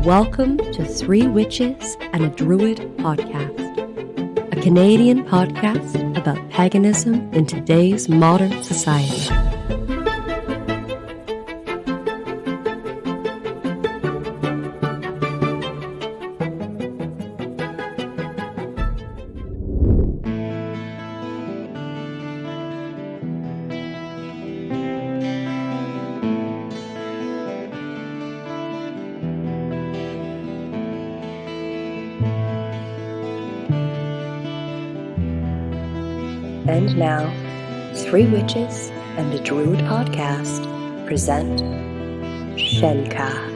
Welcome to Three Witches and a Druid podcast, a Canadian podcast about paganism in today's modern society. And now, Three Witches and a Druid podcast present Shenka.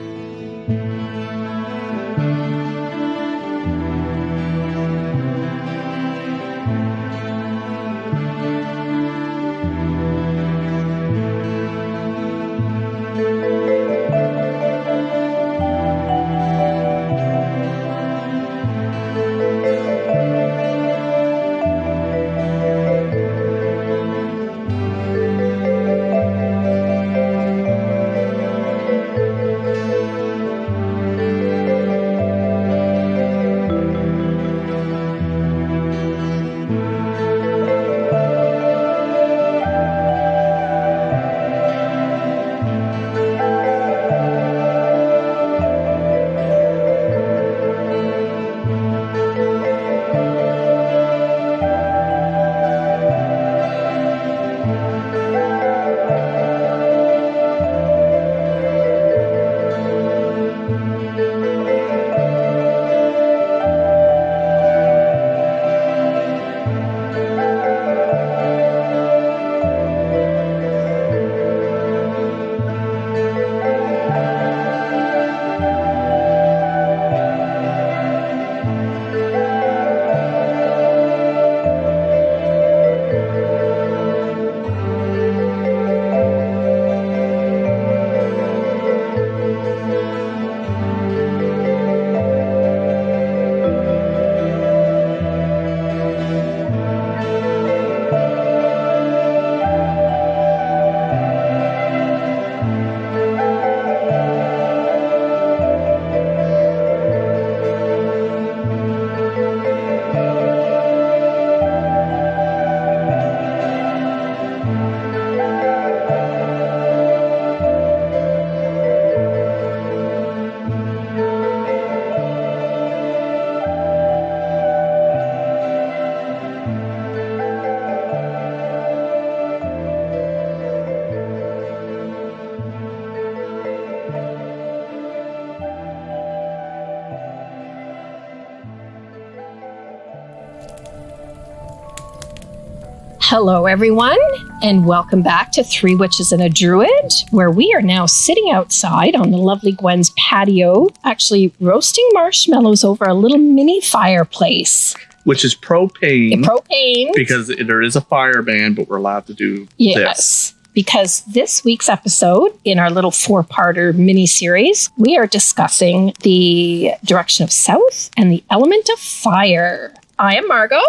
Hello, everyone, and welcome back to Three Witches and a Druid, where we are now sitting outside on the lovely Gwen's patio, actually roasting marshmallows over a little mini fireplace. Which is propane. Propane. Because there is a fire ban, but we're allowed to do this. Because this week's episode, in our little four-parter mini-series, we are discussing the direction of south and the element of fire. I am Margot.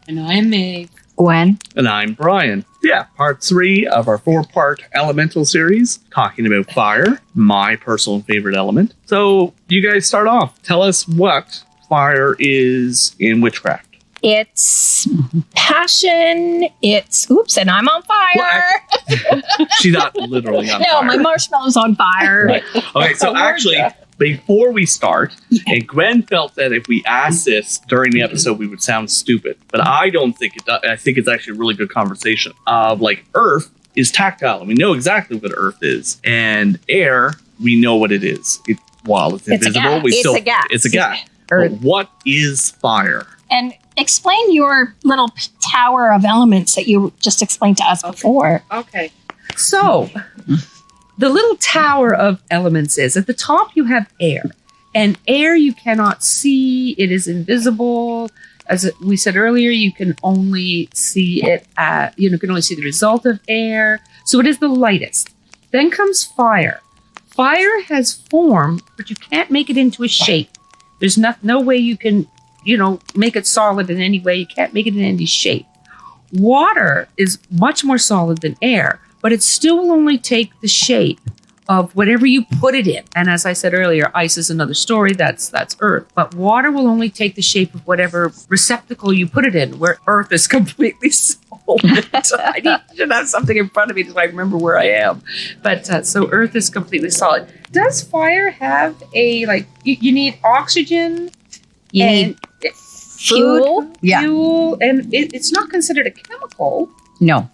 And I am Meg. Gwen. And I'm Brian. Yeah, part 3 of our 4-part elemental series, talking about fire, my personal favorite element. So, you guys start off. Tell us what fire is in witchcraft. It's passion. And I'm on fire. Well, she's not literally on fire. No, my marshmallow's on fire. Right. Okay, so actually, before we start, and Gwen felt that if we asked this during the episode, we would sound stupid. But I don't think it does. I think it's actually a really good conversation. Earth is tactile, and we know exactly what Earth is. And air, we know what it is. While it's invisible, it's a gas. But what is fire? And explain your little tower of elements that you just explained to us before. Okay. So, the little tower of elements is at the top you have air. And air you cannot see. It is invisible. As we said earlier, you can only see it can only see the result of air. So it is the lightest. Then comes fire. Fire has form, but you can't make it into a shape. There's no way you can make it solid in any way. You can't make it in any shape. Water is much more solid than air, but it still will only take the shape of whatever you put it in. And as I said earlier, ice is another story. That's earth. But water will only take the shape of whatever receptacle you put it in, where earth is completely solid. I should have something in front of me so I remember where I am. But so earth is completely solid. Does fire have a, like, you need oxygen? You need Fuel? Fuel, and it's not considered a chemical. No.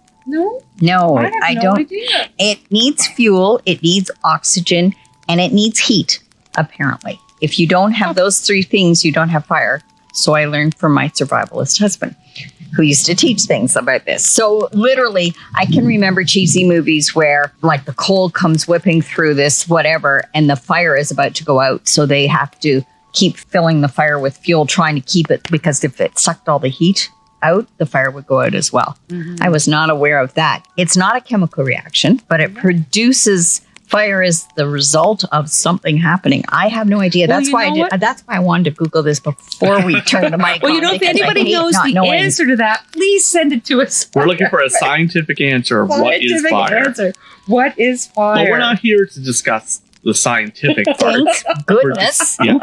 No, I no don't. idea. It needs fuel, it needs oxygen, and it needs heat, apparently. If you don't have those three things, you don't have fire. So I learned from my survivalist husband, who used to teach things about this. So literally, I can remember cheesy movies where like the coal comes whipping through this whatever, and the fire is about to go out. So they have to keep filling the fire with fuel, trying to keep it, because if it sucked all the heat out, the fire would go out as well. I was not aware of that. It's not a chemical reaction, but it produces fire as the result of something happening. I have no idea. Well, That's why I did. That's why I wanted to Google this before we turned the mic Well, on. if because I anybody hate knows not the knowing. answer to that, please send it to us. We're looking for a scientific answer of what is Scientific fire. answer. What is fire? But we're not here to discuss the scientific part. Thank goodness. Yeah.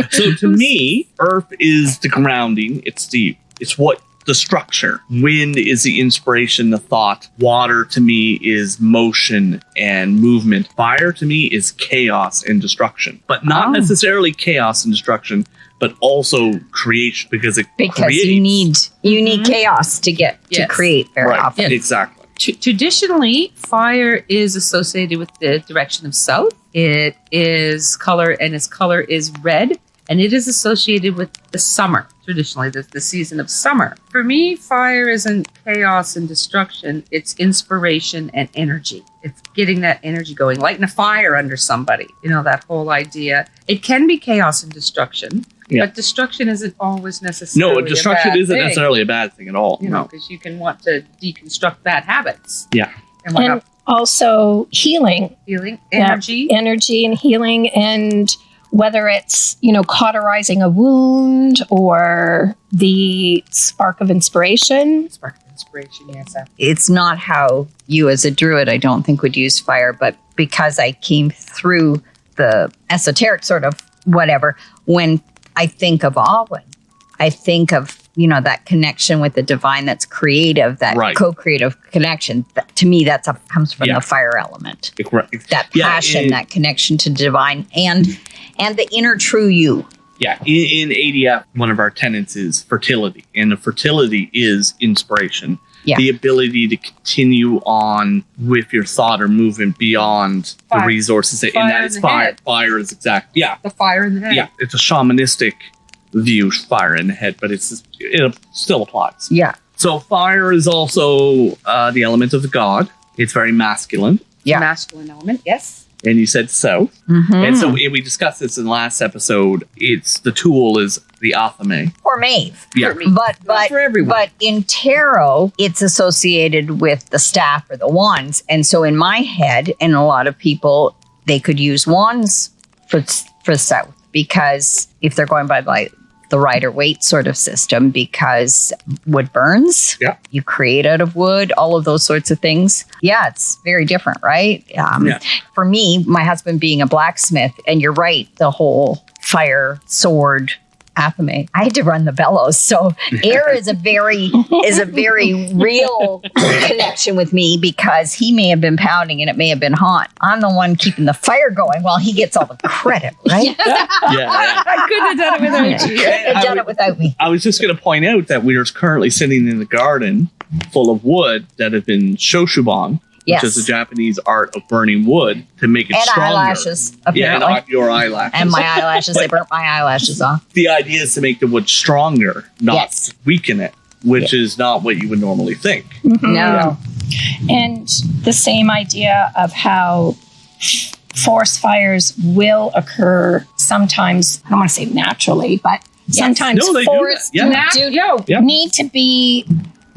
So to me, earth is the grounding. It's what the structure. Wind is the inspiration, the thought. Water to me is motion and movement. Fire to me is chaos and destruction, but not necessarily chaos and destruction, but also creation, because it Because creates. you need chaos to get to Yes. create very Right. often. Exactly. Traditionally, fire is associated with the direction of south. It is color, and its color is red, and it is associated with the summer. Traditionally, the season of summer. For me, fire isn't chaos and destruction. It's inspiration and energy. It's getting that energy going, lighting a fire under somebody. You know, that whole idea. It can be chaos and destruction, Yeah. but destruction isn't always necessarily No, destruction a bad isn't thing. necessarily a bad thing at all. You know, No. because you can want to deconstruct bad habits. Yeah. And what And also healing. feeling Yeah, energy. energy and healing, and whether it's, cauterizing a wound or the spark of inspiration. Spark of inspiration, yes. It's not how you as a druid, I don't think, would use fire, but because I came through the esoteric sort of whatever, when I think of Alwyn, I think of, that connection with the divine that's creative, that Right. co-creative connection. To me, comes from Yeah. the fire element. Correct. That Yeah, passion, that connection to divine and the inner true you. Yeah, in ADF, one of our tenets is fertility, and the fertility is inspiration. Yeah. The ability to continue on with your thought or movement beyond the Fire. resources, Fire and that in is the fire. head. Fire is exact. Yeah, The fire in the head. yeah. It's a shamanistic view, fire in the head, but it still applies. Yeah. So fire is also the element of the god. It's very masculine, Yeah. Masculine element, yes. and you said so. Mm-hmm. And so we discussed this in the last episode. The tool is the athame. For Maeve. Yeah. For me. But Not for everyone. But in tarot, it's associated with the staff or the wands, and so in my head, and a lot of people, they could use wands for south, because if they're going by like the Rider-Waite sort of system, because wood burns. Yeah. You create out of wood, all of those sorts of things. Yeah, it's very different, right? Yeah. For me, my husband being a blacksmith, and you're right, the whole fire, sword, athame. I had to run the bellows. So air is a very real connection with me, because he may have been pounding and it may have been hot. I'm the one keeping the fire going while he gets all the credit, right? Yeah. I couldn't have done it without you. Couldn't have done it without me. I was just going to point out that we are currently sitting in the garden full of wood that have been shoshuban, Yes. which is the Japanese art of burning wood to make it And stronger. eyelashes, Yeah, apparently. not your eyelashes. And my eyelashes, they burnt my eyelashes off. The idea is to make the wood stronger, not Yes. weaken it, which is not what you would normally think. No. And the same idea of how forest fires will occur sometimes, I don't want to say naturally, but sometimes No, they do that. forests Yeah. Yeah. need to be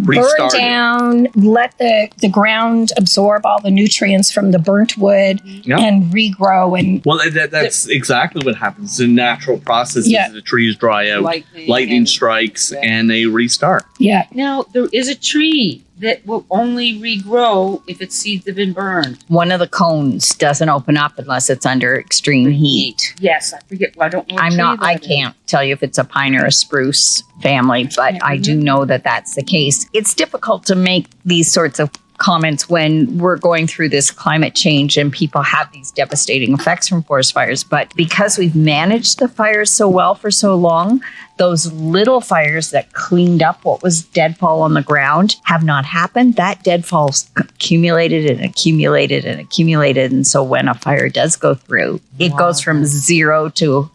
burn Restart it. down, let the ground absorb all the nutrients from the burnt wood Yeah. and regrow. And Well, that's exactly what happens. The natural process Yeah. is the trees dry out, lightning and- strikes, Yeah. and they restart. yeah, Now, there is a tree that will only regrow if its seeds have been burned. One of the cones doesn't open up unless it's under extreme heat. Yes, I forget. I don't know. what I'm tree not, I that is. can't tell you if it's a pine or a spruce family, but I do know that that's the case. It's difficult to make these sorts of comments when we're going through this climate change and people have these devastating effects from forest fires. But because we've managed the fires so well for so long, those little fires that cleaned up what was deadfall on the ground have not happened. That deadfall's accumulated and accumulated and accumulated. And so when a fire does go through, it goes from 0 to,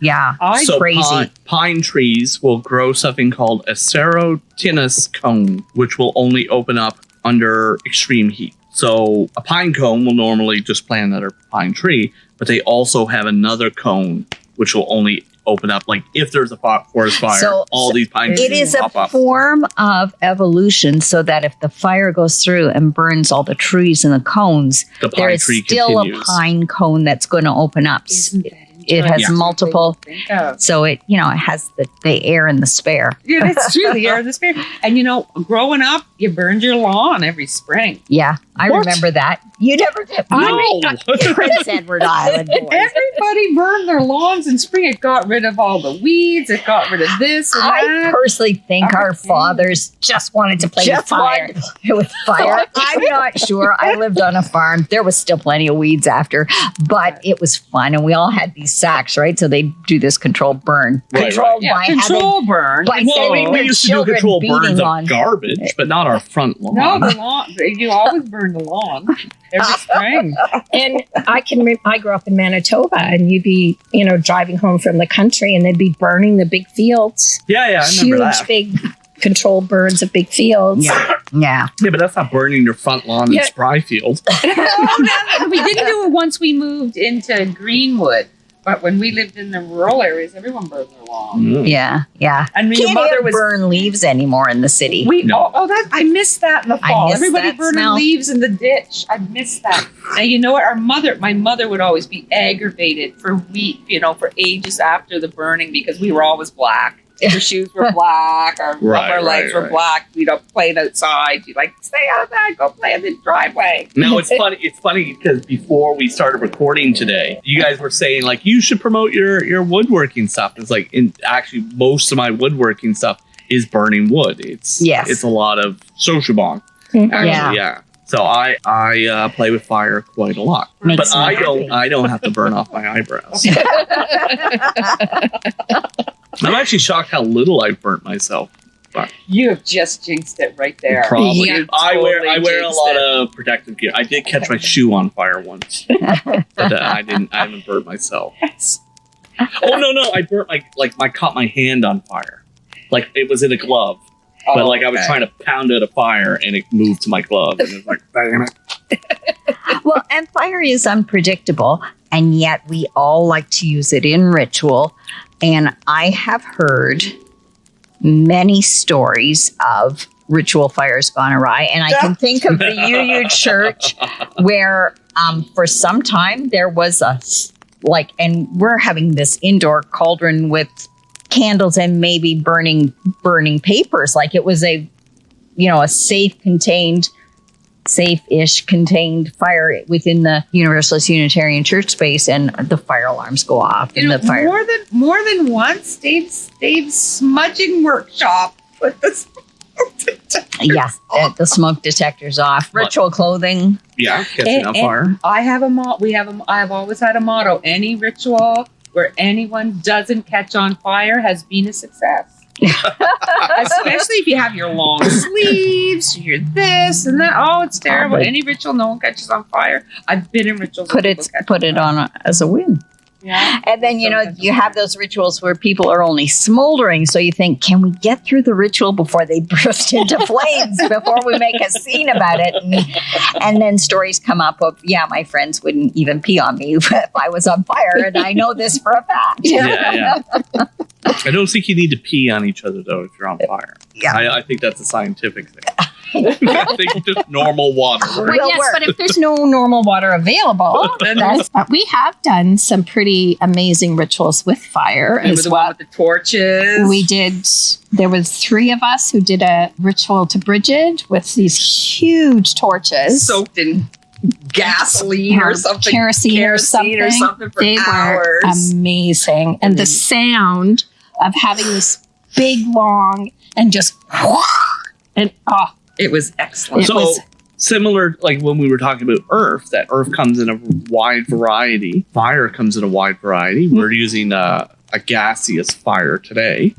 So crazy. Pine trees will grow something called a serotinous cone, which will only open up under extreme heat. So a pine cone will normally just plant another pine tree, but they also have another cone which will only open up like if there's a forest fire. All these pine trees It is will a pop up. form of evolution so that if the fire goes through and burns all the trees and the cones, The there pine is tree still continues. a pine cone that's going to open up. Isn't that It has Yeah. multiple, Think of. so it has the air and the spare. Yeah, that's true. The air of the spirit. And growing up, you burned your lawn every spring. Yeah, I What? remember that. You never did. No. Prince Edward Island boys. Everybody burned their lawns in spring. It got rid of all the weeds. It got rid of this and I that. personally think our Okay. fathers Just wanted to play with just fire. wanted to play with fire. I'm not sure. I lived on a farm. There was still plenty of weeds after, but it was fun. And we all had these sacks, right? So they do this controlled burn. Right, Controlled Yeah, by control burn. by Well, sending we their used to do children control burns beating of on. garbage, but not our front lawn. No, the lawn. You always burn the lawn every spring. And I grew up in Manitoba, and you'd be, driving home from the country, and they'd be burning the big fields. Yeah, I remember Huge, that. big controlled burns of big fields. Yeah. Yeah, but that's not burning your front lawn Yeah. in Spry Field. We didn't do it once we moved into Greenwood. But when we lived in the rural areas, everyone burned their lawn. Mm. Yeah. And your Can't mother even was burn leaves anymore in the city. No. I missed that in the I fall. miss Everybody that burning smell. leaves in the ditch. I missed that. And you know what? My mother would always be aggravated for for ages after the burning because we were always black. Her shoes were black. Our legs were black. Playing outside. She'd stay out of that. Go play in the driveway. Now it's funny. It's funny because before we started recording today, you guys were saying you should promote your woodworking stuff. It's actually most of my woodworking stuff is burning wood. It's a lot of Soshibong. Yeah. So I play with fire quite a lot, Makes but me happy. I don't have to burn off my eyebrows. I'm actually shocked how little I've burnt myself. You have just jinxed it right there. Probably. You I wear totally a jinxed lot it. of protective gear. I did catch my shoe on fire once, but I haven't burnt myself. Oh no! I burnt I caught my hand on fire. Like it was in a glove, but I was okay. trying to pound out a fire and it moved to my glove, and it was bang. Well, and fire is unpredictable, and yet we all like to use it in ritual. And I have heard many stories of ritual fires gone awry. And I can think of the UU church where for some time there was and we're having this indoor cauldron with candles and maybe burning papers. Like it was a safe-ish contained fire within the Universalist Unitarian Church space, and the fire alarms go off. And the fire. More than once, Dave's smudging workshop with the smoke detectors The smoke detectors off. Ritual clothing. Yeah, catching on fire. I have I have always had a motto: any ritual where anyone doesn't catch on fire has been a success. Especially if you have your long sleeves, you're this and that. Oh, it's terrible. Probably. Any ritual, no one catches on fire. I've been in rituals. Put where it people catch put it on as a win. Yeah. And then you have those rituals where people are only smoldering. So you think, can we get through the ritual before they burst into flames? Before we make a scene about it? And then stories come up of, my friends wouldn't even pee on me if I was on fire, and I know this for a fact. Yeah. I don't think you need to pee on each other though if you're on fire. Yeah. I think that's a scientific thing. I think just normal water. But yes, but if there's no normal water available, we have done some pretty amazing rituals with fire Remember as the one well. with the torches? We did. There was 3 of us who did a ritual to Bridget with these huge torches. Soaked in gasoline or something. Kerosene or something. For They hours. were amazing. And the sound of having this big, long, and just and It was excellent. So was- similar, like when we were talking about earth, that earth comes in a wide variety. Fire comes in a wide variety. We're using a gaseous fire today,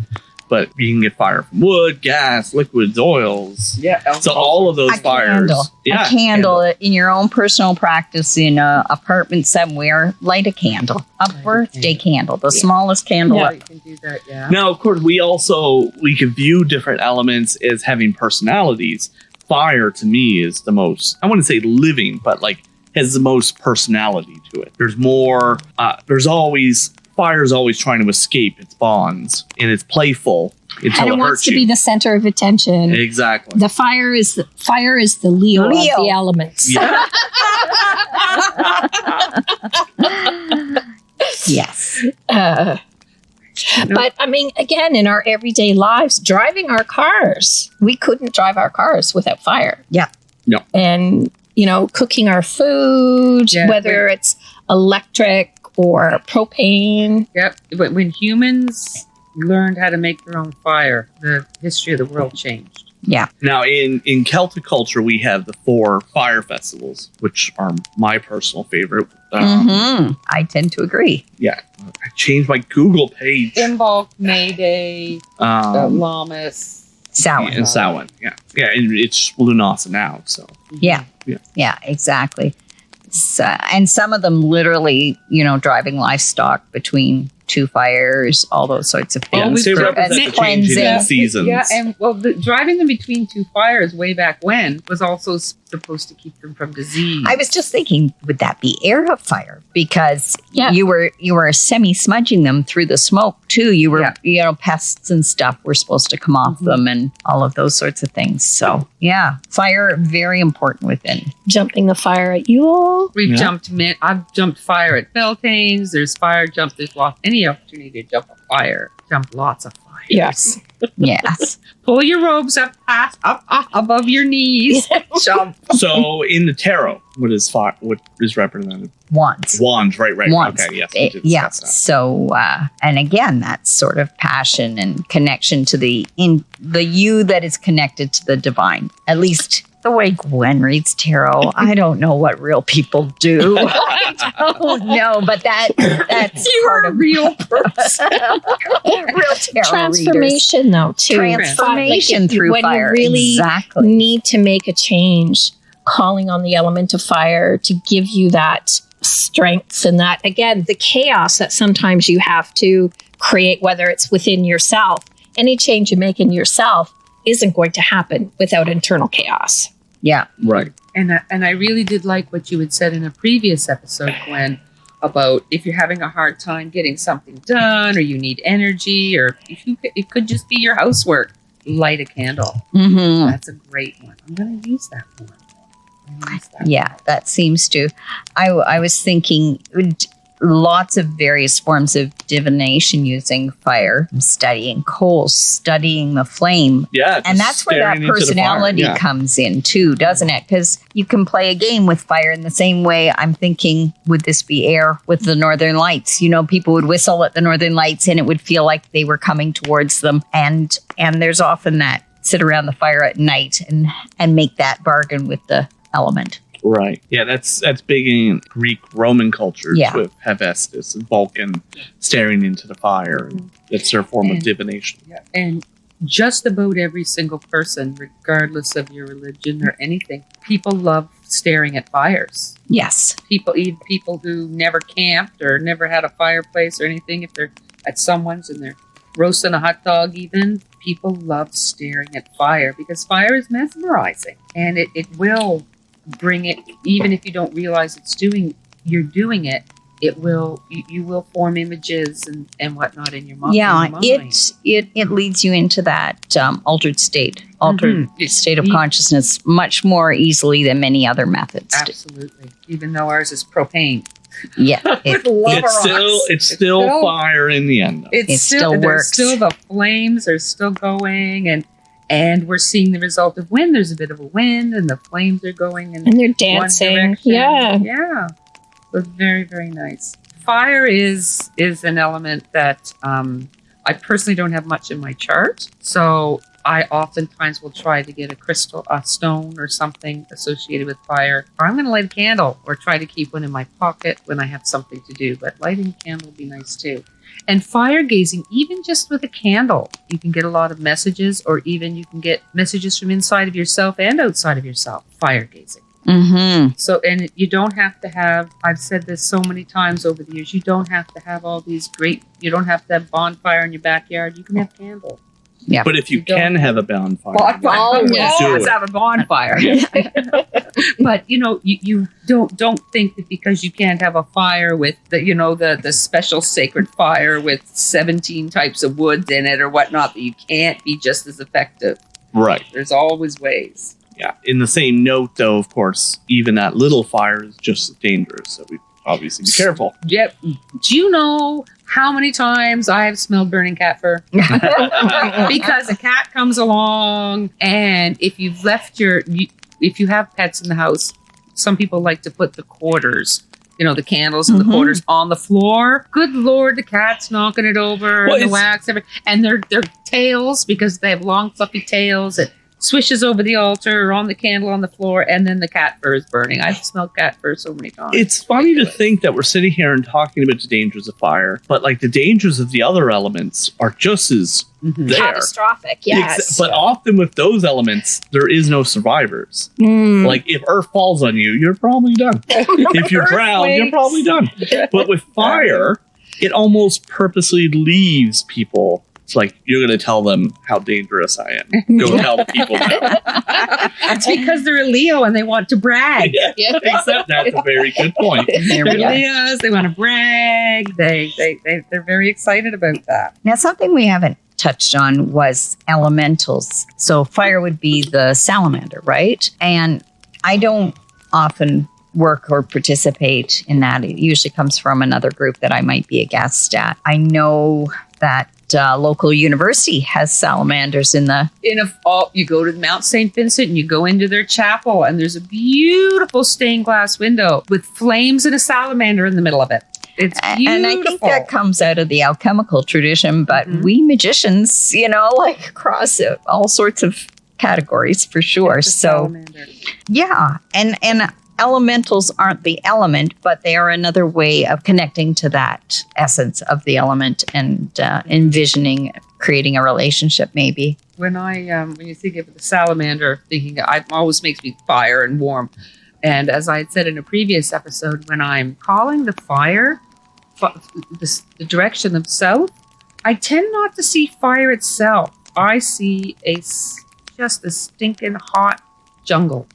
but you can get fire from wood, gas, liquids, oils. Yeah. So all of those A fires. candle. A candle in your own personal practice in an apartment somewhere. Light a candle. A birthday candle. The smallest candle. Yeah. You can do that, yeah. Now, of course, we can view different elements as having personalities. Fire, to me, is the most, I wouldn't say living, but like has the most personality to it. There's more, fire's always trying to escape its bonds, and it's playful until and it it wants hurts to you. be the center of attention. Exactly. The fire is the Leo of the elements. Yeah. Yes. But I mean, again, in our everyday lives, driving our cars, we couldn't drive our cars without fire. Yeah. No. And, cooking our food, Yeah. whether it's electric or propane. Yep. But when humans learned how to make their own fire, the history of the world changed. Yeah. Now, in Celtic culture, we have the 4 fire festivals, which are my personal favorite. I tend to agree. Yeah, I changed my Google page. Imbolc, May Day, Lammas. Samhain. And Samhain, yeah, and it's Lunasa now. So Yeah. Yeah. Yeah, exactly. So, and some of them literally, driving livestock between 2 fires, all those sorts of yeah, things. they for- represent the changing cleansing. in seasons. Yeah, and driving them between 2 fires way back when was also supposed to keep them from disease. I was just thinking, would that be air of fire? Because Yeah. you were semi-smudging them through the smoke too. You were, pests and stuff were supposed to come off them and all of those sorts of things. So yeah, fire very important within. Jumping the fire at Yule. We've Yeah. I've jumped fire at Beltane's. There's fire jump. There's any opportunity to jump a fire. Jump lots of fire. Yes. Yes. Pull your robes up above your knees. Jump. So in the tarot, what is represented? Wands. Wands, right? Wands. Okay, yes, we did Yeah. discuss that. So, and again, that's sort of passion and connection to the you that is connected to the divine. At least the way Gwen reads tarot. I don't know what real people do. I don't know, but that's part of real person. real tarot Transformation, though, too. Transformation Like, through when fire. you really Exactly. need to make a change, calling on the element of fire to give you that strength and that, again, the chaos that sometimes you have to create, whether it's within yourself. Any change you make in yourself isn't going to happen without internal chaos. Yeah. Right. And I really did like what you had said in a previous episode, Gwen, about if you're having a hard time getting something done, or you need energy, or it could just be your housework. Light a candle. Mm-hmm. That's a great one. I'm going to use that one. Yeah, that seems to. I was thinking lots of various forms of divination using fire, studying coals, studying the flame. Yeah. And that's where that staring into the fire, personality yeah. comes in too, doesn't it? Because you can play a game with fire in the same way. I'm thinking, would this be air with the Northern Lights? People would whistle at the Northern Lights and it would feel like they were coming towards them. And there's often that sit around the fire at night and make that bargain with the element. Right. Yeah, that's big in Greek Roman cultures Yeah. with Hephaestus and Vulcan staring into the fire. And that's their form of divination. Yeah. And just about every single person, regardless of your religion or anything, people love staring at fires. Yes. Even people who never camped or never had a fireplace or anything, if they're at someone's and they're roasting a hot dog even, people love staring at fire because fire is mesmerizing. And it will bring it, even if you don't realize you're doing it, it will, you will form images and whatnot in your mind. Yeah, in your mind. it leads you into that altered state of Mhm. consciousness much more easily than many other methods. Absolutely. Even though ours is propane. Yeah, With lava It's still fire in the end. Though. It still there's works. Still the flames are still going, and we're seeing the result of wind. There's a bit of a wind, and the flames are going in And they're one dancing. direction. Yeah. Yeah. So it's very, very nice. Fire is an element that I personally don't have much in my chart, so I oftentimes will try to get a stone or something associated with fire. Or I'm going to light a candle or try to keep one in my pocket when I have something to do. But lighting a candle would be nice too. And fire gazing, even just with a candle, you can get a lot of messages, or even you can get messages from inside of yourself and outside of yourself. Fire gazing. Mm-hmm. So, and you don't have to have, I've said this so many times over the years, you don't have to have all these you don't have to have bonfire in your backyard. You can have candles. Yeah. But if you can have a bonfire, yes. do it. Have a bonfire. But you don't think that because you can't have a fire with the special sacred fire with 17 types of wood in it or whatnot, that you can't be just as effective. Right. There's always ways. Yeah. In the same note, though, of course, even that little fire is just as dangerous. So we obviously be careful. Yep. Do you know how many times I have smelled burning cat fur? Because a cat comes along, and if you've left if you have pets in the house, some people like to put the quarters, the candles and the quarters on the floor. Good Lord, the cat's knocking it over, Well, and the wax, and their tails, because they have long fluffy tails, it swishes over the altar or on the candle on the floor, and then the cat fur is burning. I've smelled cat fur so many times. It's funny to think that we're sitting here and talking about the dangers of fire, but like the dangers of the other elements are just as there. Catastrophic, yes. But often with those elements, there is no survivors. Mm. Like if earth falls on you, you're probably done. If you drown, you're probably done. But with fire, it almost purposely leaves people. It's like, you're going to tell them how dangerous I am. Go tell the people now. It's because they're a Leo and they want to brag. Yeah. Except that's a very good point. There They're we go. Leos. They want to brag. They're very excited about that. Now, something we haven't touched on was elementals. So fire would be the salamander, right? And I don't often work or participate in that. It usually comes from another group that I might be a guest at. I know that local university has salamanders in the... You go to Mount St. Vincent and you go into their chapel, and there's a beautiful stained glass window with flames and a salamander in the middle of it. It's beautiful. And I think that comes out of the alchemical tradition, but we magicians, across all sorts of categories for sure. So, salamander. yeah. And elementals aren't the element, but they are another way of connecting to that essence of the element and envisioning creating a relationship, maybe. When you think of the salamander, it always makes me fire and warm. And as I had said in a previous episode, when I'm calling the fire, the direction of south, I tend not to see fire itself. I see just a stinking hot jungle.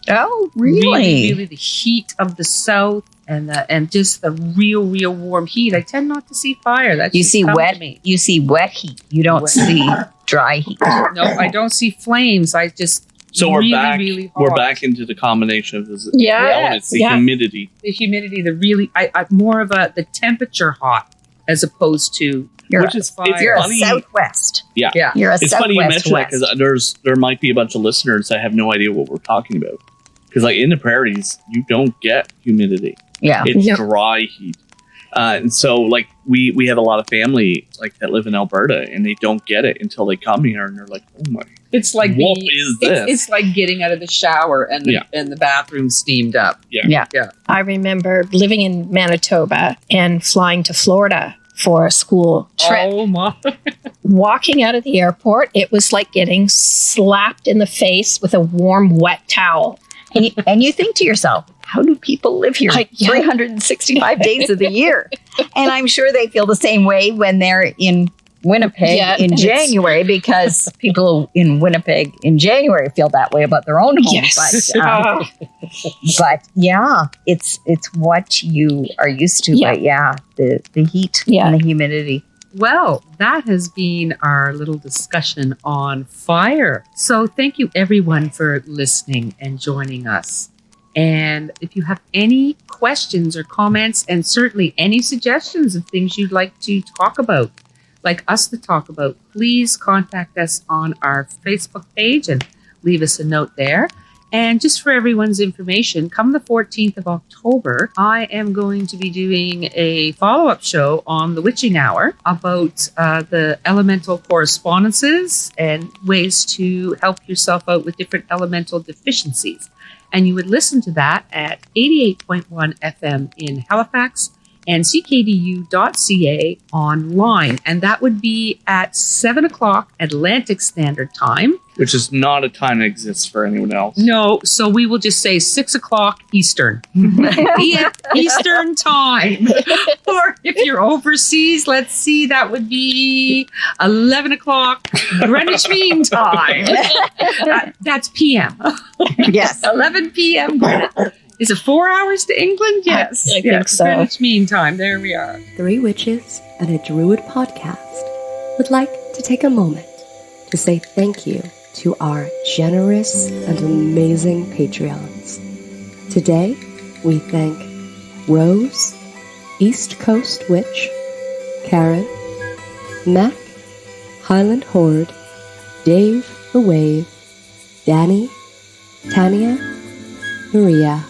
Oh, Really the heat of the south and just the real warm heat. I tend not to see fire. That's You just see come to wet. me. You see wet heat. You don't Wet. see dry heat. No, I don't see flames. I just So we're back. really hot. We're back into the combination of the Yeah. elements, the Yeah. humidity. The humidity, I more of the temperature hot as opposed to You're Which a, is fire. you're a funny. southwest. Yeah. Yeah. You're a It's southwest funny you mention that west. because there might be a bunch of listeners that have no idea what we're talking about. Because like in the prairies, you don't get humidity. Yeah. It's Yep. dry heat. And so like we have a lot of family like that live in Alberta and they don't get it until they come here and they're like, oh my, It's like what is this? It's like getting out of the shower and the bathroom steamed up. I remember living in Manitoba and flying to Florida for a school trip. Oh my! Walking out of the airport, it was like getting slapped in the face with a warm, wet towel. And you think to yourself, how do people live here Yeah. 365 days of the year? And I'm sure they feel the same way when they're in Winnipeg Yeah, in and it's- January because people in Winnipeg in January feel that way about their own home. Yes. But yeah, it's what you are used to. Yeah. But yeah, the heat Yeah. and the humidity. Well, that has been our little discussion on fire. So thank you everyone for listening and joining us. And if you have any questions or comments, and certainly any suggestions of things you'd like to talk about, like us to talk about, please contact us on our Facebook page and leave us a note there. And just for everyone's information, come the 14th of October, I am going to be doing a follow-up show on the Witching Hour about the elemental correspondences and ways to help yourself out with different elemental deficiencies. And you would listen to that at 88.1 FM in Halifax and ckdu.ca online. And that would be at 7 o'clock Atlantic Standard Time. Which is not a time that exists for anyone else. No, so we will just say 6 o'clock Eastern. Eastern Time. Or if you're overseas, let's see, that would be 11 o'clock Greenwich Mean Time. That's PM. Yes. 11 p.m. Greenwich. Is it 4 hours to England? Yes. I think so. Greenwich Mean Time. There we are. Three Witches and a Druid podcast would like to take a moment to say thank you to our generous and amazing Patreons. Today, we thank Rose, East Coast Witch, Karen, Mac, Highland Horde, Dave the Wave, Danny, Tanya, Maria,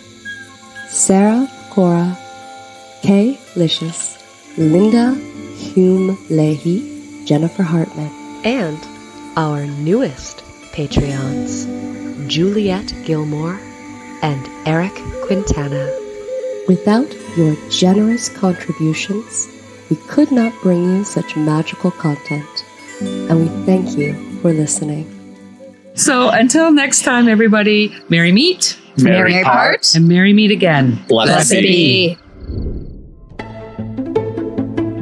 Sarah Cora, Kay Licious, Linda Hume Leahy, Jennifer Hartman, and our newest Patreons, Juliet Gilmore and Eric Quintana. Without your generous contributions, we could not bring you such magical content, and we thank you for listening. So until next time, everybody, merry meet Merry part. and merry meet again. Blessed be.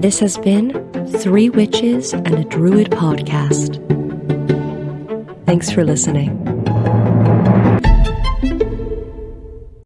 This has been Three Witches and a Druid podcast. Thanks for listening.